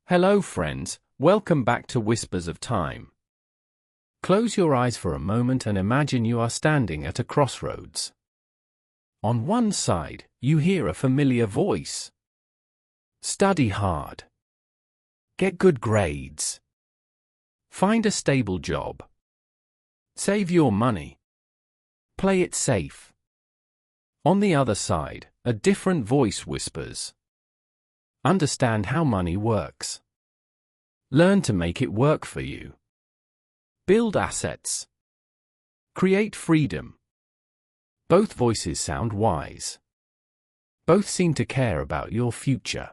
Hello friends, welcome back to Whispers of Time. Close your eyes for a moment and imagine you are standing at a crossroads. On one side, you hear a familiar voice. Study hard. Get good grades. Find a stable job. Save your money. Play it safe. On the other side, a different voice whispers. Understand how money works. Learn to make it work for you. Build assets. Create freedom. Both voices sound wise. Both seem to care about your future.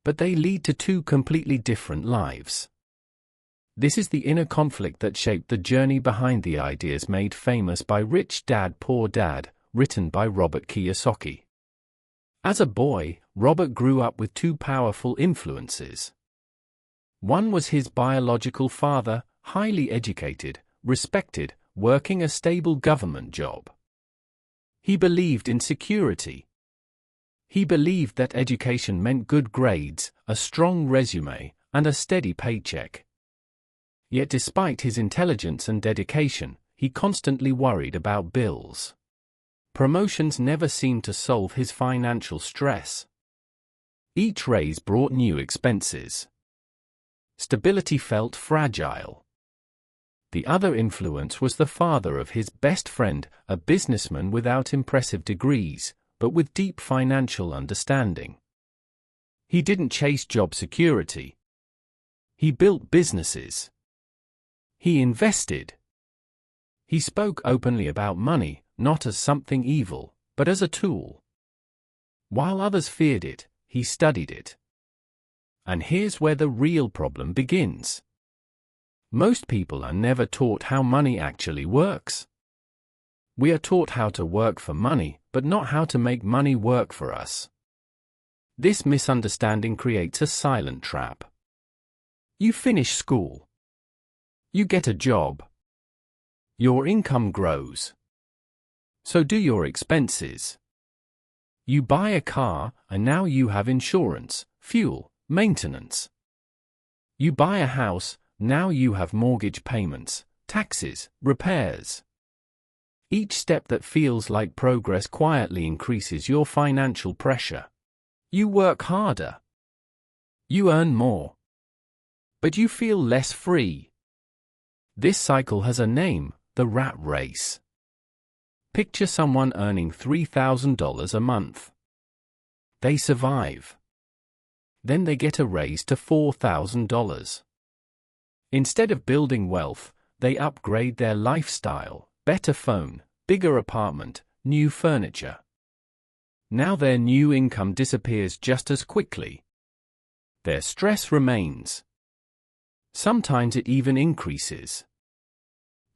But they lead to two completely different lives. This is the inner conflict that shaped the journey behind the ideas made famous by Rich Dad Poor Dad, written by Robert Kiyosaki. As a boy, Robert grew up with two powerful influences. One was his biological father, highly educated, respected, working a stable government job. He believed in security. He believed that education meant good grades, a strong resume, and a steady paycheck. Yet despite his intelligence and dedication, he constantly worried about bills. Promotions never seemed to solve his financial stress. Each raise brought new expenses. Stability felt fragile. The other influence was the father of his best friend, a businessman without impressive degrees, but with deep financial understanding. He didn't chase job security. He built businesses. He invested. He spoke openly about money, not as something evil, but as a tool. While others feared it, he studied it. And here's where the real problem begins. Most people are never taught how money actually works. We are taught how to work for money, but not how to make money work for us. This misunderstanding creates a silent trap. You finish school. You get a job. Your income grows. So do your expenses. You buy a car, and now you have insurance, fuel, maintenance. You buy a house, now you have mortgage payments, taxes, repairs. Each step that feels like progress quietly increases your financial pressure. You work harder. You earn more. But you feel less free. This cycle has a name, the rat race. Picture someone earning $3,000 a month. They survive. Then they get a raise to $4,000. Instead of building wealth, they upgrade their lifestyle, better phone, bigger apartment, new furniture. Now their new income disappears just as quickly. Their stress remains. Sometimes it even increases.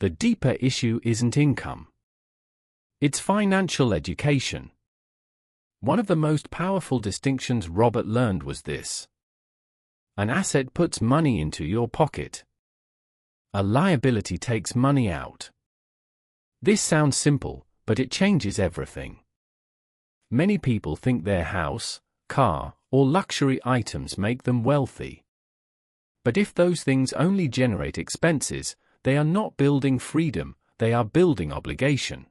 The deeper issue isn't income. It's financial education. One of the most powerful distinctions Robert learned was this. An asset puts money into your pocket. A liability takes money out. This sounds simple, but it changes everything. Many people think their house, car, or luxury items make them wealthy. But if those things only generate expenses, they are not building freedom, they are building obligation.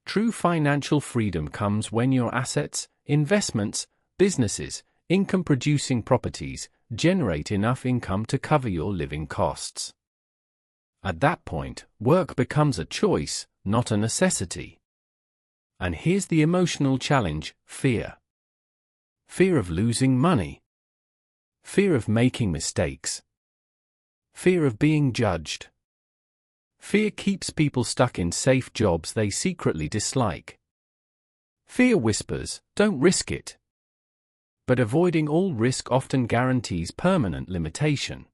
True financial freedom comes when your assets, investments, businesses, income-producing properties generate enough income to cover your living costs. At that point, work becomes a choice, not a necessity. And here's the emotional challenge: fear. Fear of losing money. Fear of making mistakes. Fear of being judged. Fear keeps people stuck in safe jobs they secretly dislike. Fear whispers, "Don't risk it." But avoiding all risk often guarantees permanent limitation.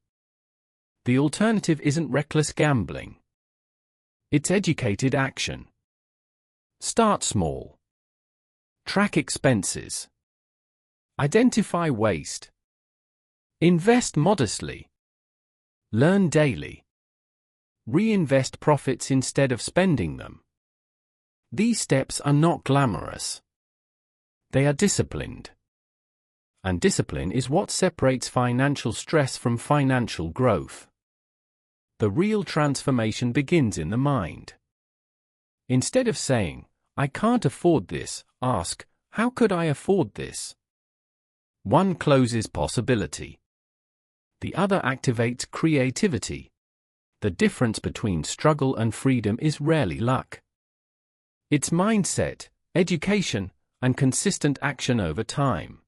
The alternative isn't reckless gambling. It's educated action. Start small. Track expenses. Identify waste. Invest modestly. Learn daily. Reinvest profits instead of spending them. These steps are not glamorous. They are disciplined. And discipline is what separates financial stress from financial growth. The real transformation begins in the mind. Instead of saying, "I can't afford this," ask, "How could I afford this?" One closes possibility. The other activates creativity. The difference between struggle and freedom is rarely luck. It's mindset, education, and consistent action over time.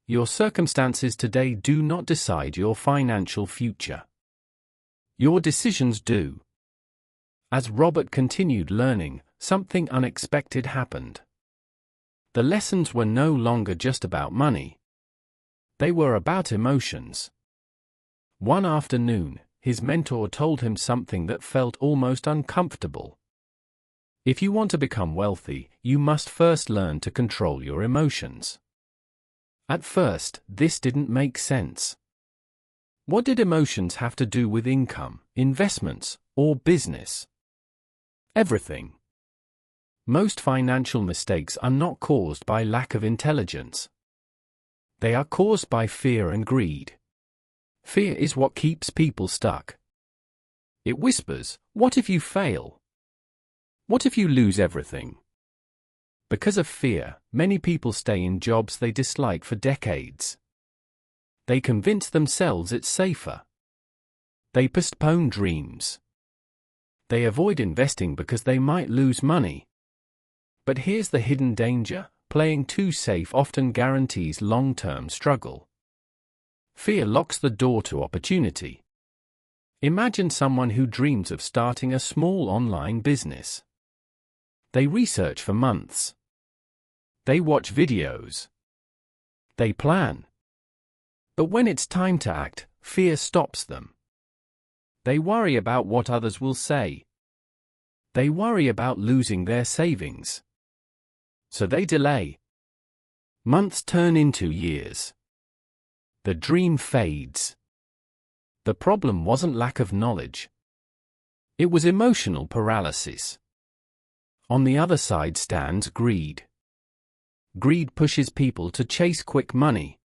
Your circumstances today do not decide your financial future. Your decisions do. As Robert continued learning, something unexpected happened. The lessons were no longer just about money. They were about emotions. One afternoon, his mentor told him something that felt almost uncomfortable. If you want to become wealthy, you must first learn to control your emotions. At first, this didn't make sense. What did emotions have to do with income, investments, or business? Everything. Most financial mistakes are not caused by lack of intelligence. They are caused by fear and greed. Fear is what keeps people stuck. It whispers, "What if you fail? What if you lose everything?" Because of fear, many people stay in jobs they dislike for decades. They convince themselves it's safer. They postpone dreams. They avoid investing because they might lose money. But here's the hidden danger: playing too safe often guarantees long-term struggle. Fear locks the door to opportunity. Imagine someone who dreams of starting a small online business. They research for months. They watch videos. They plan. But when it's time to act, fear stops them. They worry about what others will say. They worry about losing their savings. So they delay. Months turn into years. The dream fades. The problem wasn't lack of knowledge. It was emotional paralysis. On the other side stands greed. Greed pushes people to chase quick money.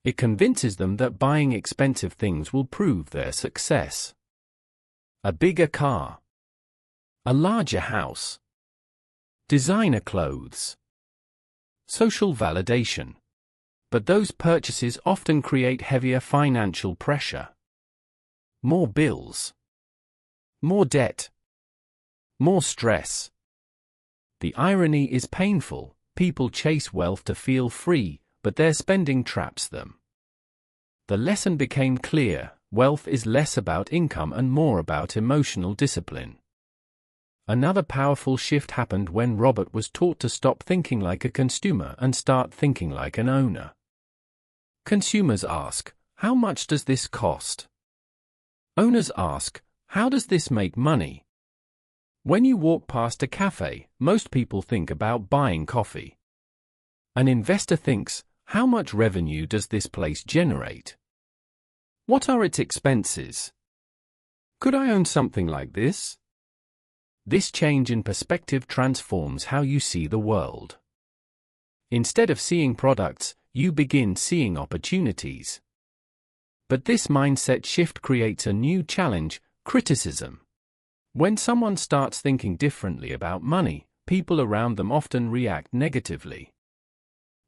It convinces them that buying expensive things will prove their success. A bigger car. A larger house. Designer clothes. Social validation. But those purchases often create heavier financial pressure. More bills. More debt. More stress. The irony is painful. People chase wealth to feel free, but their spending traps them. The lesson became clear: wealth is less about income and more about emotional discipline. Another powerful shift happened when Robert was taught to stop thinking like a consumer and start thinking like an owner. Consumers ask, "How much does this cost?" Owners ask, "How does this make money?" When you walk past a cafe, most people think about buying coffee. An investor thinks, "How much revenue does this place generate? What are its expenses? Could I own something like this?" This change in perspective transforms how you see the world. Instead of seeing products, you begin seeing opportunities. But this mindset shift creates a new challenge: criticism. When someone starts thinking differently about money, people around them often react negatively.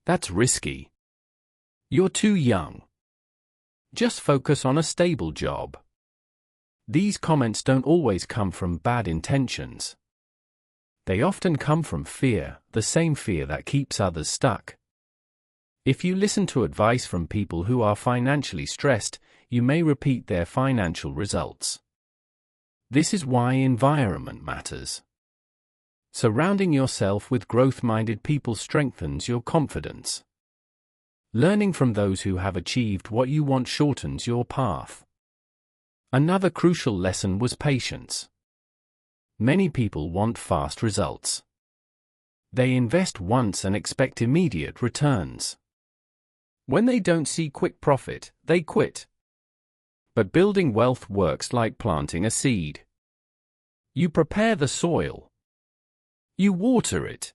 "That's risky. You're too young. Just focus on a stable job." These comments don't always come from bad intentions. They often come from fear, the same fear that keeps others stuck. If you listen to advice from people who are financially stressed, you may repeat their financial results. This is why environment matters. Surrounding yourself with growth-minded people strengthens your confidence. Learning from those who have achieved what you want shortens your path. Another crucial lesson was patience. Many people want fast results. They invest once and expect immediate returns. When they don't see quick profit, they quit. But building wealth works like planting a seed. You prepare the soil. You water it.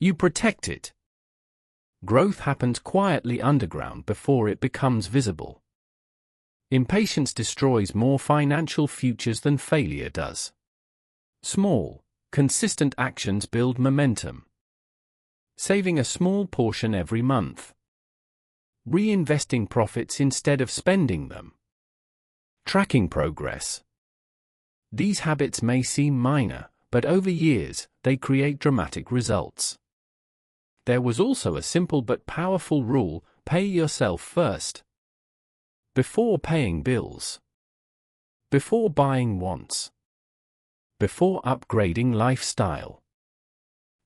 You protect it. Growth happens quietly underground before it becomes visible. Impatience destroys more financial futures than failure does. Small, consistent actions build momentum. Saving a small portion every month. Reinvesting profits instead of spending them. Tracking progress. These habits may seem minor, but over years, they create dramatic results. There was also a simple but powerful rule: pay yourself first. Before paying bills. Before buying wants. Before upgrading lifestyle.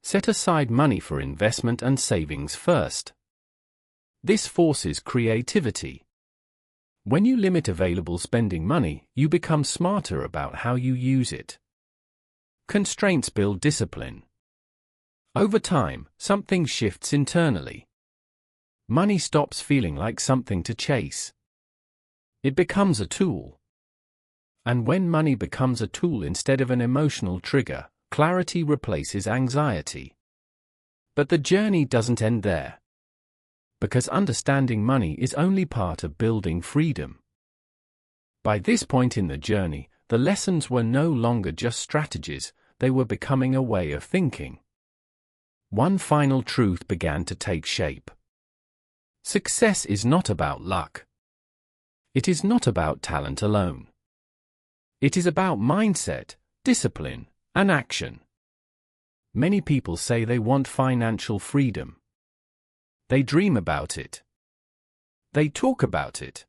Set aside money for investment and savings first. This forces creativity. When you limit available spending money, you become smarter about how you use it. Constraints build discipline. Over time, something shifts internally. Money stops feeling like something to chase. It becomes a tool. And when money becomes a tool instead of an emotional trigger, clarity replaces anxiety. But the journey doesn't end there. Because understanding money is only part of building freedom. By this point in the journey, the lessons were no longer just strategies, they were becoming a way of thinking. One final truth began to take shape. Success is not about luck. It is not about talent alone. It is about mindset, discipline, and action. Many people say they want financial freedom. They dream about it. They talk about it.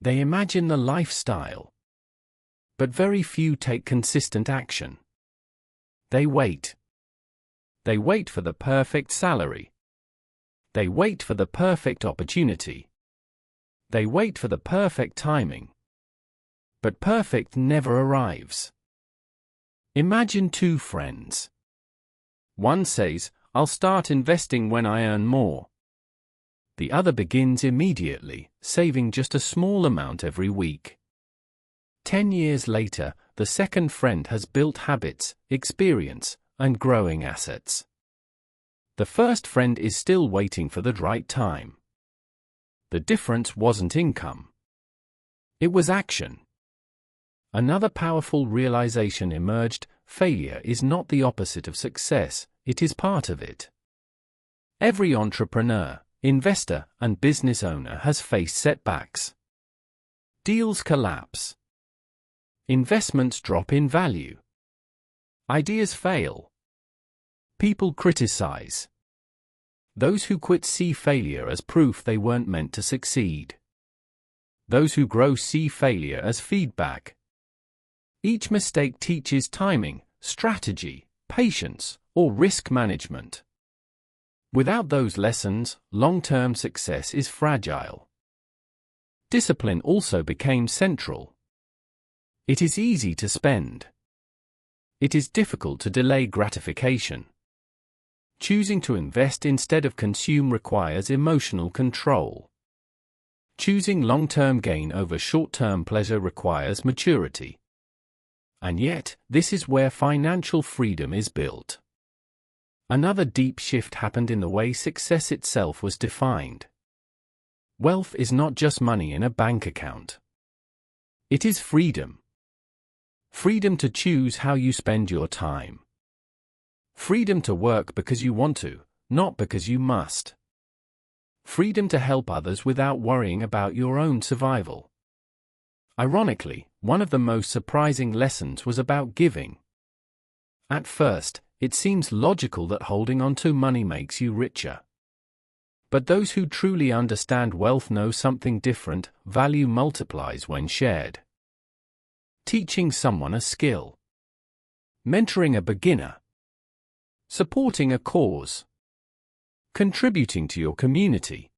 They imagine the lifestyle. But very few take consistent action. They wait. They wait for the perfect salary. They wait for the perfect opportunity. They wait for the perfect timing. But perfect never arrives. Imagine two friends. One says, "I'll start investing when I earn more." The other begins immediately, saving just a small amount every week. 10 years later, the second friend has built habits, experience, and growing assets. The first friend is still waiting for the right time. The difference wasn't income. It was action. Another powerful realization emerged: failure is not the opposite of success, it is part of it. Every entrepreneur, investor, and business owner has faced setbacks. Deals collapse. Investments drop in value. Ideas fail. People criticize. Those who quit see failure as proof they weren't meant to succeed. Those who grow see failure as feedback. Each mistake teaches timing, strategy, patience, or risk management. Without those lessons, long-term success is fragile. Discipline also became central. It is easy to spend. It is difficult to delay gratification. Choosing to invest instead of consume requires emotional control. Choosing long-term gain over short-term pleasure requires maturity. And yet, this is where financial freedom is built. Another deep shift happened in the way success itself was defined. Wealth is not just money in a bank account. It is freedom. Freedom to choose how you spend your time. Freedom to work because you want to, not because you must. Freedom to help others without worrying about your own survival. Ironically, one of the most surprising lessons was about giving. At first, it seems logical that holding on to money makes you richer. But those who truly understand wealth know something different: value multiplies when shared. Teaching someone a skill. Mentoring a beginner. Supporting a cause. Contributing to your community.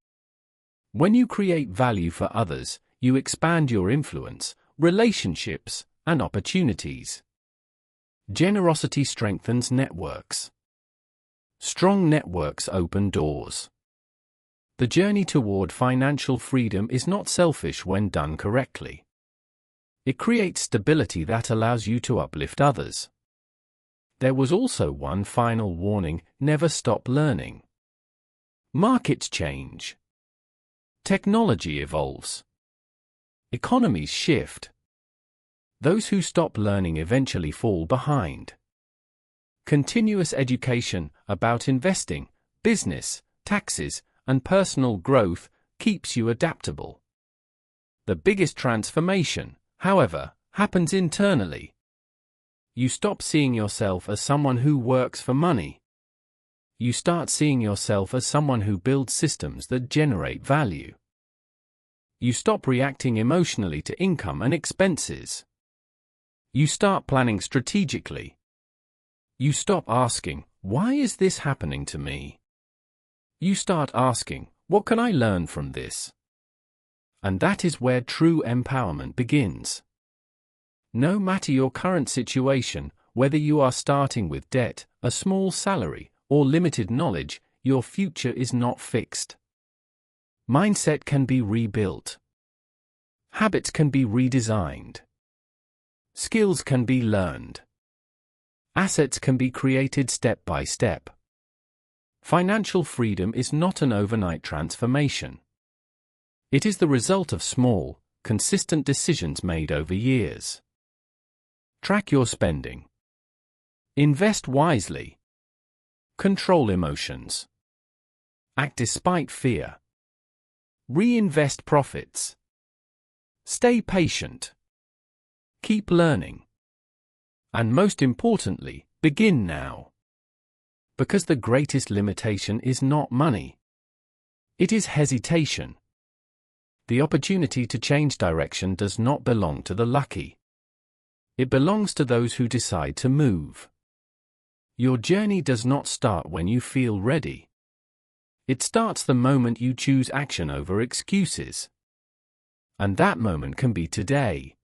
When you create value for others, you expand your influence, relationships, and opportunities. Generosity strengthens networks. Strong networks open doors. The journey toward financial freedom is not selfish when done correctly. It creates stability that allows you to uplift others. There was also one final warning: never stop learning. Markets change. Technology evolves. Economies shift. Those who stop learning eventually fall behind. Continuous education about investing, business, taxes, and personal growth keeps you adaptable. The biggest transformation, however, happens internally. You stop seeing yourself as someone who works for money. You start seeing yourself as someone who builds systems that generate value. You stop reacting emotionally to income and expenses. You start planning strategically. You stop asking, "Why is this happening to me?" You start asking, "What can I learn from this?" And that is where true empowerment begins. No matter your current situation, whether you are starting with debt, a small salary, or limited knowledge, your future is not fixed. Mindset can be rebuilt. Habits can be redesigned. Skills can be learned. Assets can be created step by step. Financial freedom is not an overnight transformation. It is the result of small, consistent decisions made over years. Track your spending. Invest wisely. Control emotions. Act despite fear. Reinvest profits. Stay patient. Keep learning. And most importantly, begin now. Because the greatest limitation is not money. It is hesitation. The opportunity to change direction does not belong to the lucky. It belongs to those who decide to move. Your journey does not start when you feel ready. It starts the moment you choose action over excuses. And that moment can be today.